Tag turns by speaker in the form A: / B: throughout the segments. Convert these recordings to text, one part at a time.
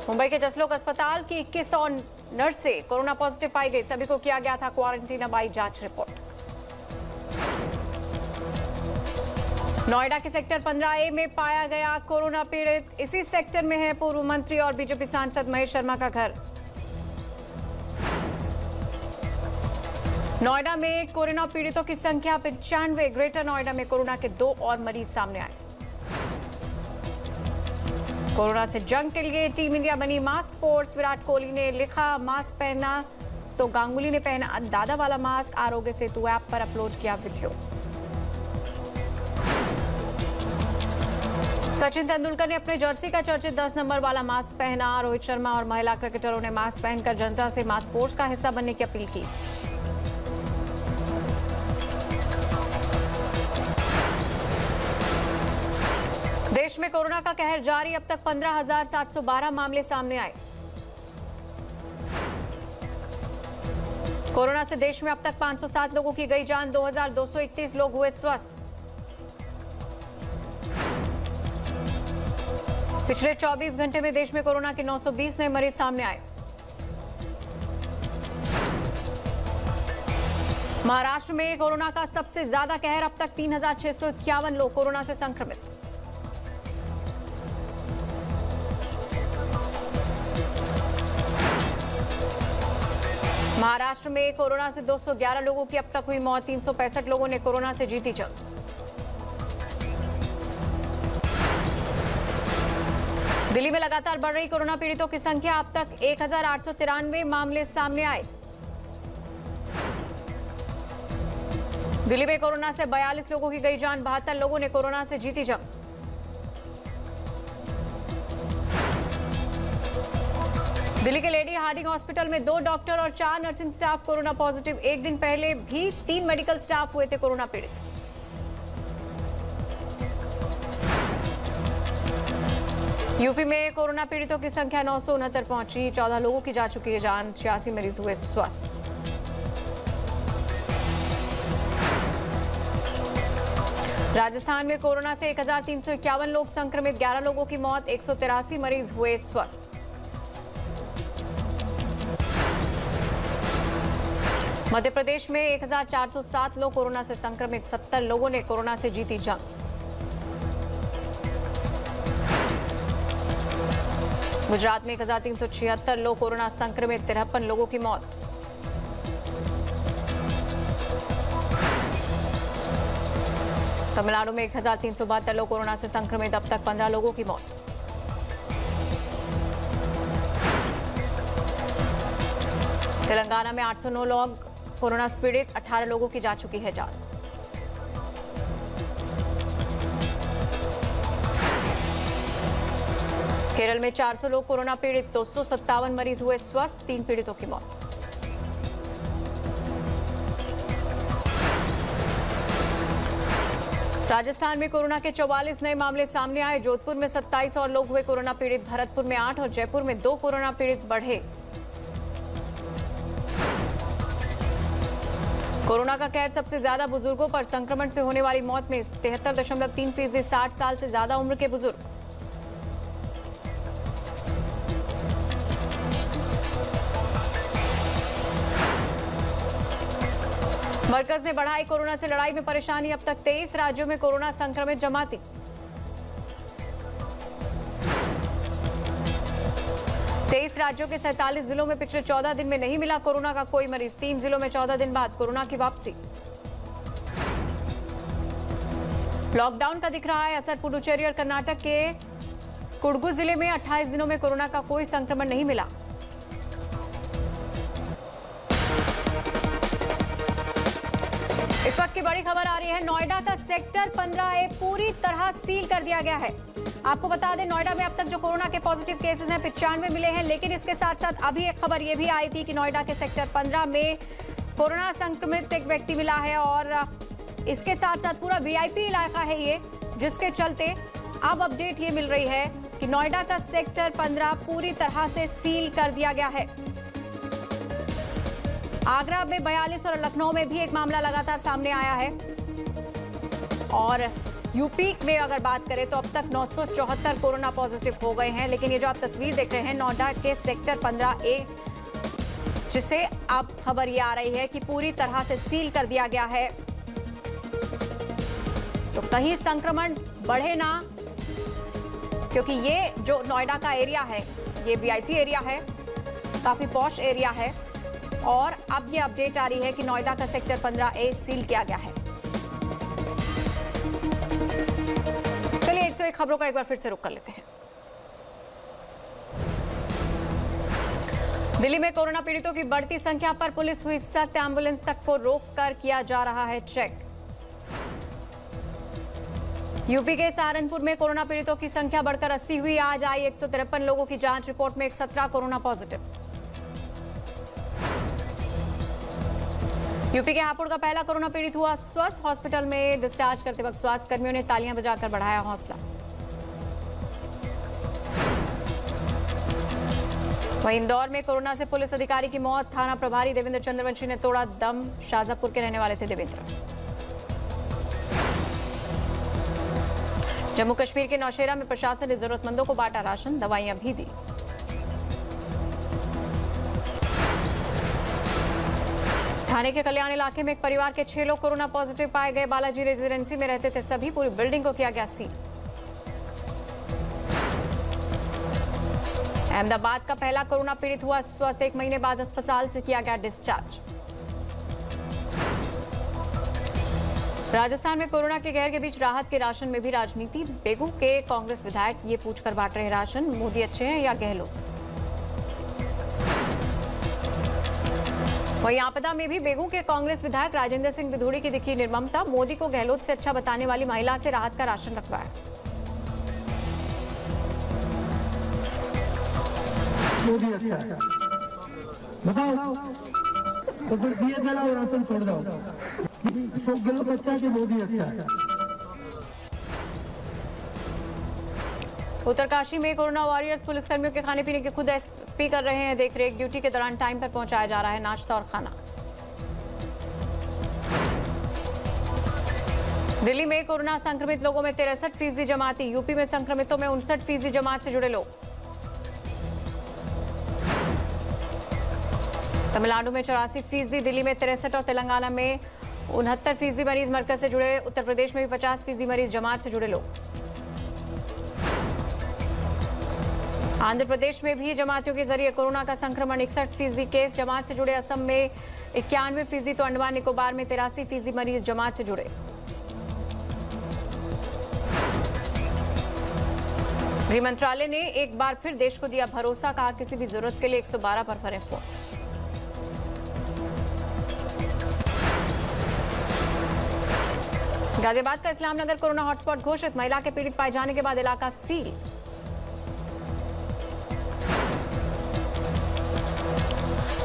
A: मुंबई के जसलोक अस्पताल की 2100 नर्स से कोरोना पॉजिटिव पाई गई। सभी को किया गया था क्वारंटीन। अब आई जांच रिपोर्ट। नोएडा के सेक्टर 15A में पाया गया कोरोना पीड़ित। इसी सेक्टर में है पूर्व मंत्री और बीजेपी सांसद महेश शर्मा का घर। नोएडा में कोरोना पीड़ितों की संख्या 95। ग्रेटर नोएडा में कोरोना के 2 और मरीज सामने आए। कोरोना से जंग के लिए टीम इंडिया बनी मास्क फोर्स। विराट कोहली ने लिखा मास्क पहना तो गांगुली ने पहना दादा वाला मास्क। आरोग्य सेतु ऐप पर अपलोड किया वीडियो। सचिन तेंदुलकर ने अपने जर्सी का चर्चित 10 नंबर वाला मास्क पहना। रोहित शर्मा और महिला क्रिकेटरों ने मास्क पहनकर जनता से मास्क फोर्स का हिस्सा बनने की अपील की। देश में कोरोना का कहर जारी। अब तक 15,712 मामले सामने आए। कोरोना से देश में अब तक 507 लोगों की गई जान। 2,231 लोग हुए स्वस्थ। पिछले 24 घंटे में देश में कोरोना के 920 नए मरीज सामने आए। महाराष्ट्र में कोरोना का सबसे ज्यादा कहर। अब तक 3,651 लोग कोरोना से संक्रमित। महाराष्ट्र में कोरोना से 211 लोगों की अब तक हुई मौत। 365 लोगों ने कोरोना से जीती जंग। दिल्ली में लगातार बढ़ रही कोरोना पीड़ितों की संख्या। अब तक 1,893 मामले सामने आए। दिल्ली में कोरोना से 42 लोगों की गई जान। 72 लोगों ने कोरोना से जीती जंग। दिल्ली के लेडी हार्डिंग हॉस्पिटल में 2 डॉक्टर और 4 नर्सिंग स्टाफ कोरोना पॉजिटिव। एक दिन पहले भी 3 मेडिकल स्टाफ हुए थे कोरोना पीड़ित। यूपी में कोरोना पीड़ितों की संख्या 969 पहुंची। 14 लोगों की जा चुकी है जान। 86 मरीज हुए स्वस्थ। राजस्थान में कोरोना से 1,351 लोग संक्रमित। 11 लोगों की मौत। 183 मरीज हुए स्वस्थ। मध्य प्रदेश में 1,407 लोग कोरोना से संक्रमित। 70 लोगों ने कोरोना से जीती जंग। गुजरात में 1,376 लोग कोरोना संक्रमित। 53 लोगों की मौत। तमिलनाडु में 1,372 लोग कोरोना से संक्रमित। अब तक 15 लोगों की मौत। तेलंगाना में 809 लोग कोरोना से पीड़ित। 18 लोगों की जा चुकी है जान। केरल में 400 लोग कोरोना पीड़ित। 257 मरीज हुए स्वस्थ। 3 पीड़ितों की मौत। राजस्थान में कोरोना के 44 नए मामले सामने आए। जोधपुर में 27 और लोग हुए कोरोना पीड़ित। भरतपुर में 8 और जयपुर में 2 कोरोना पीड़ित बढ़े। कोरोना का कहर सबसे ज्यादा बुजुर्गों पर। संक्रमण से होने वाली मौत में 73.3% 60 साल से ज्यादा उम्र के बुजुर्ग। मरकज ने बढ़ाई कोरोना से लड़ाई में परेशानी। अब तक 23 राज्यों में कोरोना संक्रमित जमाती। तेईस राज्यों के 47 जिलों में पिछले 14 दिन में नहीं मिला कोरोना का कोई मरीज। 3 जिलों में 14 दिन बाद कोरोना की वापसी। लॉकडाउन का दिख रहा है असर। पुडुचेरी और कर्नाटक के कुडगु जिले में 28 दिनों में कोरोना का कोई संक्रमण नहीं मिला। इस वक्त की बड़ी खबर आ रही है। नोएडा का सेक्टर 15A पूरी तरह सील कर दिया गया है। आपको बता दें, नोएडा में अब तक जो कोरोना के पॉजिटिव केसेस हैं 95 मिले हैं। लेकिन इसके साथ साथ अभी एक खबर ये भी आई थी कि नोएडा के सेक्टर 15 में कोरोना संक्रमित एक व्यक्ति मिला है। और इसके साथ साथ पूरा VIP इलाका है ये, जिसके चलते अब अपडेट ये मिल रही है कि नोएडा का सेक्टर 15 पूरी तरह से सील कर दिया गया है। आगरा में 42 और लखनऊ में भी एक मामला लगातार सामने आया है। और यूपी में अगर बात करें तो अब तक 974 कोरोना पॉजिटिव हो गए हैं। लेकिन ये जो आप तस्वीर देख रहे हैं नोएडा के सेक्टर 15A, जिसे अब खबर ये आ रही है कि पूरी तरह से सील कर दिया गया है, तो कहीं संक्रमण बढ़े ना, क्योंकि ये जो नोएडा का एरिया है ये वीआईपी एरिया है, काफी पॉश एरिया है। और अब ये अपडेट आ रही है कि नोएडा का सेक्टर 15A सील किया गया है। चलिए 101 खबरों का एक बार फिर से रुख कर लेते हैं। दिल्ली में कोरोना पीड़ितों की बढ़ती संख्या पर पुलिस हुई सख्त, एम्बुलेंस तक को रोककर किया जा रहा है चेक। यूपी के सहारनपुर में कोरोना पीड़ितों की संख्या बढ़कर 80 हुई। आज आई 153 लोगों की जांच रिपोर्ट में 117 कोरोना पॉजिटिव। यूपी के हापुड़ का पहला कोरोना पीड़ित हुआ स्वस्थ। हॉस्पिटल में डिस्चार्ज करते वक्त स्वास्थ्य कर्मियों ने तालियां बजाकर बढ़ाया हौसला। वहीं इंदौर में कोरोना से पुलिस अधिकारी की मौत। थाना प्रभारी देवेंद्र चंद्रवंशी ने तोड़ा दम। शाजापुर के रहने वाले थे देवेंद्र। जम्मू कश्मीर के नौशेरा में प्रशासन ने जरूरतमंदों को बांटा राशन, दवाइयां भी दी। थाने के कल्याण इलाके में एक परिवार के 6 लोग कोरोना पॉजिटिव पाए गए। बालाजी रेजिडेंसी में रहते थे सभी। पूरी बिल्डिंग को किया गया सील। अहमदाबाद का पहला कोरोना पीड़ित हुआ स्वस्थ। 1 महीने बाद अस्पताल से किया गया डिस्चार्ज। राजस्थान में कोरोना के कहर के बीच राहत के राशन में भी राजनीति। बेगू के कांग्रेस विधायक ये पूछकर बांट रहे राशन, मोदी अच्छे हैं या गहलोत। वहीं आपदा में भी बेगू के कांग्रेस विधायक राजेंद्र सिंह बिधूड़ी की दिखी निर्ममता। मोदी को गहलोत से अच्छा बताने वाली महिला से राहत का राशन रखवाया।
B: मोदी अच्छा है, बताओ तो फिर दिए जलाओ, राशन छोड़ दो। गहलोत अच्छा है कि मोदी अच्छा है?
A: उत्तरकाशी में कोरोना वॉरियर्स पुलिसकर्मियों के खाने पीने की खुद एसपी कर रहे हैं देखरेख। ड्यूटी के दौरान टाइम पर पहुंचाया जा रहा है नाश्ता और खाना। दिल्ली में कोरोना संक्रमित लोगों में 63% जमाती। यूपी में संक्रमितों में 59% जमात से जुड़े लोग। तमिलनाडु में 84%, दिल्ली में 63% और तेलंगाना में 69% मरीज मरकज से जुड़े। उत्तर प्रदेश में भी 50% मरीज जमात से जुड़े लोग। आंध्र प्रदेश में भी जमातियों के जरिए कोरोना का संक्रमण। 61% केस जमात से जुड़े। असम में 91%, तो अंडमान निकोबार में 83% मरीज जमात से जुड़े। गृह मंत्रालय ने एक बार फिर देश को दिया भरोसा, कहा किसी भी जरूरत के लिए 112 पर करें फोन। गाजियाबाद का इस्लाम नगर कोरोना हॉटस्पॉट घोषित। महिला के पीड़ित पाए जाने के बाद इलाका सील।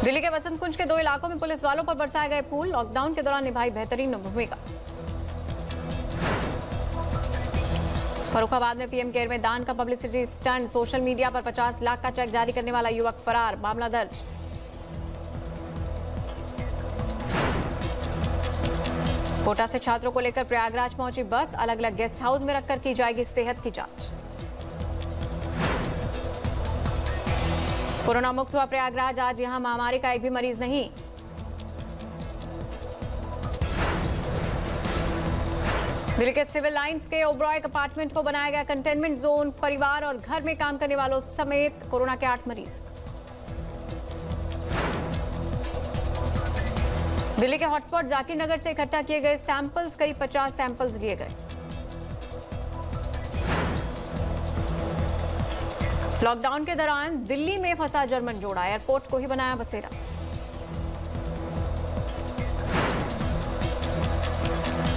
A: दिल्ली के वसंत कुंज के 2 इलाकों में पुलिस वालों पर बरसाए गए फूल। लॉकडाउन के दौरान निभाई बेहतरीन भूमिका। फर्रुखाबाद में पीएम केयर में दान का पब्लिसिटी स्टंट। सोशल मीडिया पर 50 लाख का चेक जारी करने वाला युवक फरार, मामला दर्ज। कोटा से छात्रों को लेकर प्रयागराज पहुंची बस। अलग अलग गेस्ट हाउस में रखकर की जाएगी सेहत की जांच। कोरोना मुक्त हुआ प्रयागराज। आज यहां महामारी का एक भी मरीज नहीं। दिल्ली के सिविल लाइंस के ओबरॉय अपार्टमेंट को बनाया गया कंटेनमेंट जोन। परिवार और घर में काम करने वालों समेत कोरोना के 8 मरीज। दिल्ली के हॉटस्पॉट जाकिर नगर से इकट्ठा किए गए सैंपल्स, करीब 50 सैंपल्स लिए गए। लॉकडाउन के दौरान दिल्ली में फंसा जर्मन जोड़ा, एयरपोर्ट को ही बनाया बसेरा।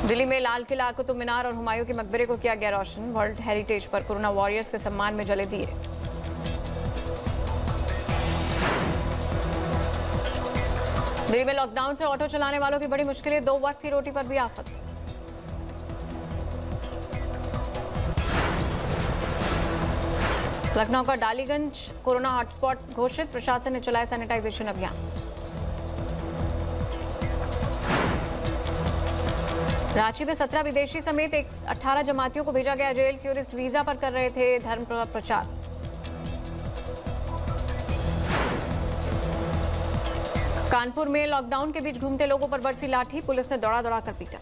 A: दिल्ली में लाल किला, कुतुब मीनार और हुमायूं के मकबरे को किया गया रोशन। वर्ल्ड हेरिटेज पर कोरोना वॉरियर्स के सम्मान में जले दिए। दिल्ली में लॉकडाउन से ऑटो चलाने वालों की बड़ी मुश्किलें। 2 वक्त की रोटी पर भी आफत। लखनऊ का डालीगंज कोरोना हॉटस्पॉट घोषित। प्रशासन ने चलाया सैनिटाइजेशन अभियान। रांची में 17 विदेशी समेत 18 जमातियों को भेजा गया जेल। टूरिस्ट वीजा पर कर रहे थे धर्म प्रचार। कानपुर में लॉकडाउन के बीच घूमते लोगों पर बरसी लाठी, पुलिस ने दौड़ा कर पीटा।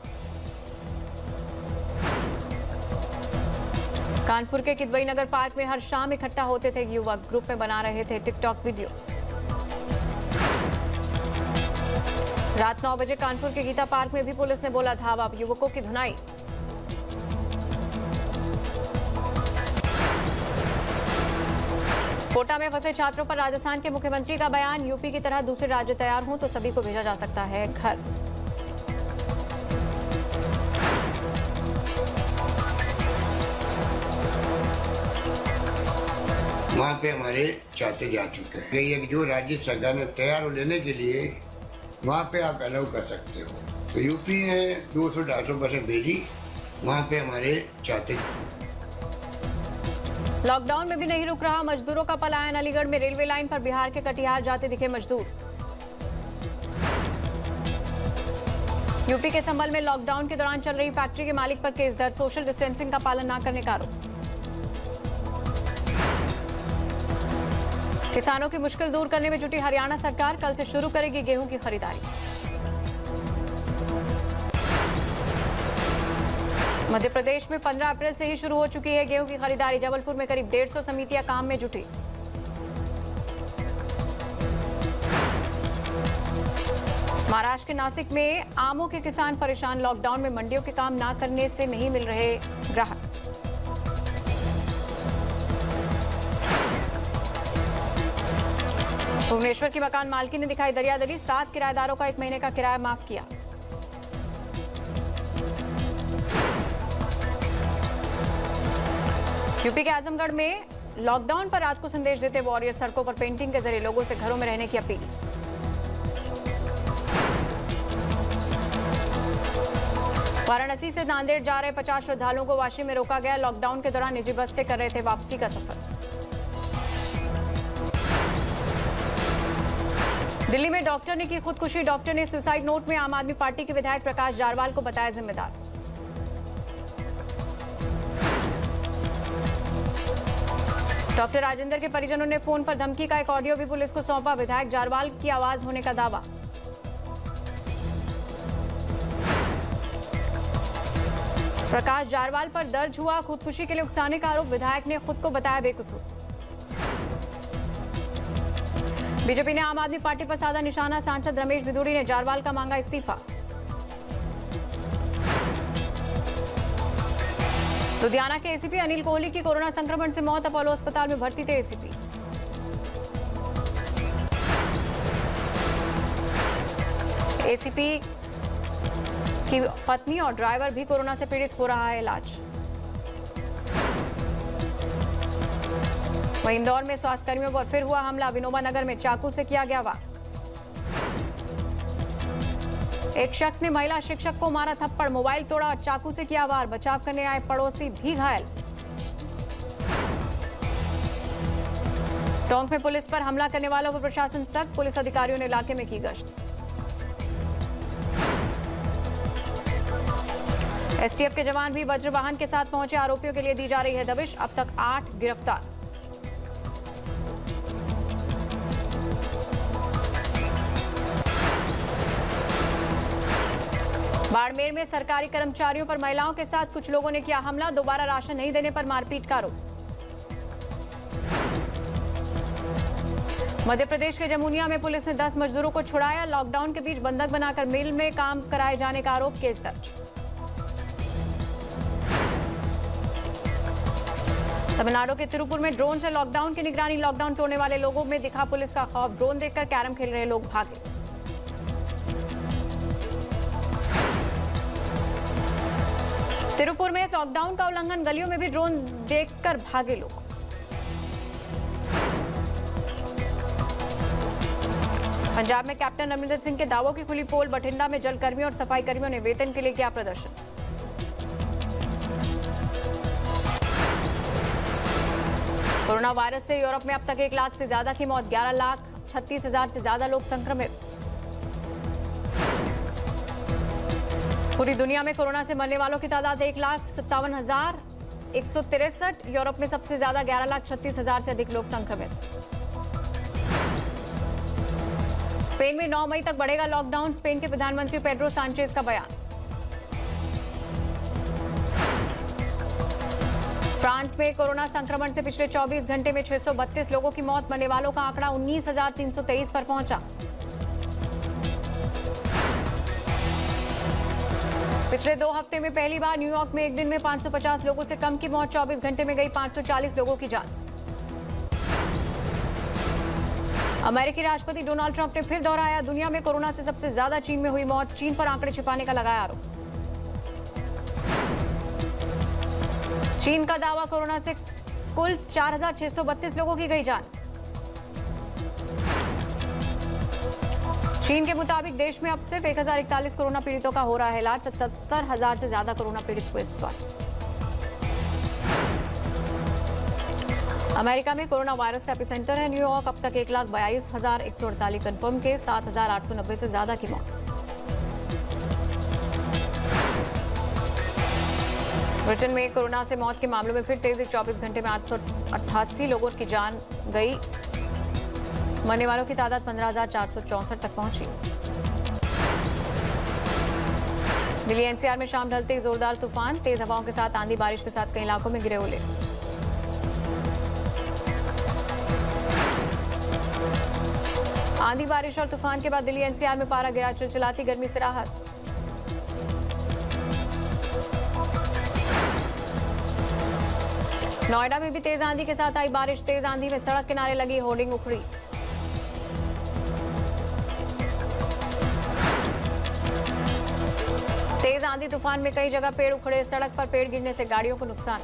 A: कानपुर के किदवई नगर पार्क में हर शाम इकट्ठा होते थे युवक, ग्रुप में बना रहे थे टिकटॉक वीडियो। रात 9 बजे कानपुर के गीता पार्क में भी पुलिस ने बोला धावा, युवकों की धुनाई। कोटा में फंसे छात्रों पर राजस्थान के मुख्यमंत्री का बयान, यूपी की तरह दूसरे राज्य तैयार हों तो सभी को भेजा जा सकता है घर।
C: वहाँ पे हमारे छात्र जा चुके हैं। ये जो राज्य सरकार ने तैयार हो लेने के लिए वहाँ पे आप अलाउ कर सकते हो। तो यूपी ने 200-250 बसें भेजी, वहाँ पे हमारे छात्र।
A: लॉकडाउन में भी नहीं रुक रहा मजदूरों का पलायन। अलीगढ़ में रेलवे लाइन पर बिहार के कटिहार जाते दिखे मजदूर। यूपी के संभल में लॉकडाउन के दौरान चल रही फैक्ट्री के मालिक पर केस दर्ज, सोशल डिस्टेंसिंग का पालन न करने का आरोप। किसानों की मुश्किल दूर करने में जुटी हरियाणा सरकार, कल से शुरू करेगी गेहूं की खरीदारी। मध्य प्रदेश में 15 अप्रैल से ही शुरू हो चुकी है गेहूं की खरीदारी। जबलपुर में करीब 150 समितियां काम में जुटी। महाराष्ट्र के नासिक में आमों के किसान परेशान, लॉकडाउन में मंडियों के काम ना करने से नहीं मिल रहे ग्राहक। भुवनेश्वर की मकान मालकी ने दिखाई दरियादरी, 7 किराएदारों का 1 महीने का किराया माफ किया। यूपी के आजमगढ़ में लॉकडाउन पर रात को संदेश देते वॉरियर, सड़कों पर पेंटिंग के जरिए लोगों से घरों में रहने की अपील। वाराणसी से नांदेड़ जा रहे 50 श्रद्धालुओं को वाशी में रोका गया। लॉकडाउन के दौरान निजी बस से कर रहे थे वापसी का सफर। दिल्ली में डॉक्टर ने की खुदकुशी। डॉक्टर ने सुसाइड नोट में आम आदमी पार्टी के विधायक प्रकाश जारवाल को बताया जिम्मेदार। डॉक्टर राजेंद्र के परिजनों ने फोन पर धमकी का एक ऑडियो भी पुलिस को सौंपा। विधायक जारवाल की आवाज होने का दावा। प्रकाश जारवाल पर दर्ज हुआ खुदकुशी के लिए उकसाने का आरोप। विधायक ने खुद को बताया बेकसूर। बीजेपी ने आम आदमी पार्टी पर साधा निशाना। सांसद रमेश भिदुड़ी ने जारवाल का मांगा इस्तीफा। लुधियाना के एसीपी अनिल कोहली की कोरोना संक्रमण से मौत, अपोलो अस्पताल में भर्ती थे एसीपी। एसीपी की पत्नी और ड्राइवर भी कोरोना से पीड़ित, हो रहा है इलाज। वहीं इंदौर में स्वास्थ्यकर्मियों पर फिर हुआ हमला। विनोबा नगर में चाकू से किया गया वार। एक शख्स ने महिला शिक्षक को मारा थप्पड़, मोबाइल तोड़ा और चाकू से किया वार। बचाव करने आए पड़ोसी भी घायल। टोंक में पुलिस पर हमला करने वालों पर प्रशासन सख्त, पुलिस अधिकारियों ने इलाके में की गश्त। एसटीएफ के जवान भी वज्र वाहन के साथ पहुंचे। आरोपियों के लिए दी जा रही है दबिश, अब तक 8 गिरफ्तार। बाड़मेर में सरकारी कर्मचारियों पर महिलाओं के साथ कुछ लोगों ने किया हमला। दोबारा राशन नहीं देने पर मारपीट का आरोप। मध्य प्रदेश के जमुनिया में पुलिस ने 10 मजदूरों को छुड़ाया। लॉकडाउन के बीच बंधक बनाकर मिल में काम कराए जाने का आरोप, केस दर्ज। तमिलनाडु के तिरुपुर में ड्रोन से लॉकडाउन की निगरानी। लॉकडाउन तोड़ने वाले लोगों में दिखा पुलिस का खौफ। ड्रोन देखकर कैरम खेल रहे लोग भागे। तिरुपुर में लॉकडाउन का उल्लंघन, गलियों में भी ड्रोन देखकर भागे लोग। पंजाब में कैप्टन अमरिंदर सिंह के दावों की खुली पोल। बठिंडा में जल कर्मियों और सफाई कर्मियों ने वेतन के लिए किया प्रदर्शन। कोरोना वायरस से यूरोप में अब तक 1 लाख से ज्यादा की मौत, 11,36,000 से ज्यादा लोग संक्रमित। पूरी दुनिया में कोरोना से मरने वालों की तादाद 1,57,163। यूरोप में सबसे ज्यादा 11,36,000 से अधिक लोग संक्रमित। स्पेन में 9 मई तक बढ़ेगा लॉकडाउन, स्पेन के प्रधानमंत्री पेड्रो सांचेज का बयान। फ्रांस में कोरोना संक्रमण से पिछले 24 घंटे में 632 लोगों की मौत, मरने वालों का आंकड़ा 19,323 पर पहुंचा। पिछले 2 हफ्ते में पहली बार न्यूयॉर्क में एक दिन में 550 लोगों से कम की मौत, 24 घंटे में गई 540 लोगों की जान। अमेरिकी राष्ट्रपति डोनाल्ड ट्रंप ने फिर दोहराया, दुनिया में कोरोना से सबसे ज्यादा चीन में हुई मौत, चीन पर आंकड़े छिपाने का लगाया आरोप। चीन का दावा, कोरोना से कुल 4,632 लोगों की गई जान। चीन के मुताबिक देश में अब सिर्फ 1,041 कोरोना पीड़ितों का हो रहा है इलाज, 77,000 से ज्यादा कोरोना पीड़ित हुए स्वस्थ। अमेरिका में कोरोना वायरस का एपिसेंटर है न्यूयॉर्क, अब तक 1,42,148 कंफर्म केस, 7,890 से ज्यादा की मौत। ब्रिटेन में कोरोना से मौत के मामलों में फिर तेजी, 24 घंटे में 888 लोगों की जान गई, मरने वालों की तादाद 15,464 तक पहुंची। दिल्ली एनसीआर में शाम ढलते ही जोरदार तूफान, तेज हवाओं के साथ आंधी बारिश के साथ कई इलाकों में गिरे ओले। आंधी बारिश और तूफान के बाद दिल्ली एनसीआर में पारा गिरा, चिलचिलाती गर्मी से राहत। नोएडा में भी तेज आंधी के साथ आई बारिश, तेज आंधी में सड़क किनारे लगी होर्डिंग उखड़ी। तेज आंधी तूफान में कई जगह पेड़ उखड़े, सड़क पर पेड़ गिरने से गाड़ियों को नुकसान।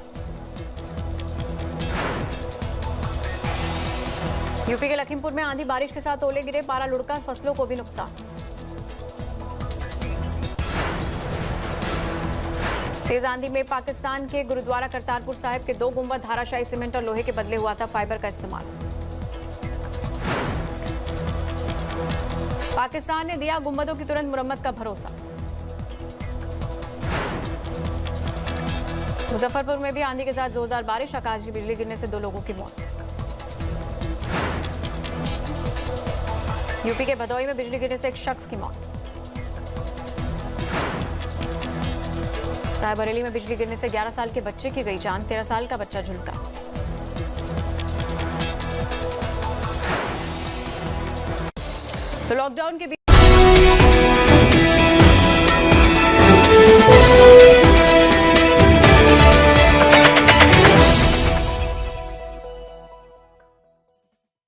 A: यूपी के लखीमपुर में आंधी बारिश के साथ ओले गिरे, पारा लुढ़का, फसलों को भी नुकसान। तेज आंधी में पाकिस्तान के गुरुद्वारा करतारपुर साहिब के 2 गुंबद धाराशायी सीमेंट और लोहे के बदले हुआ था फाइबर का इस्तेमाल। पाकिस्तान ने दिया गुंबदों की तुरंत मुरम्मत का भरोसा। मुजफ्फरपुर में भी आंधी के साथ जोरदार बारिश, आकाश की बिजली गिरने से 2 लोगों की मौत। यूपी के भदोही में बिजली गिरने से एक शख्स की मौत। रायबरेली में बिजली गिरने से 11 साल के बच्चे की गई जान, 13 साल का बच्चा झुलका। तो लॉकडाउन के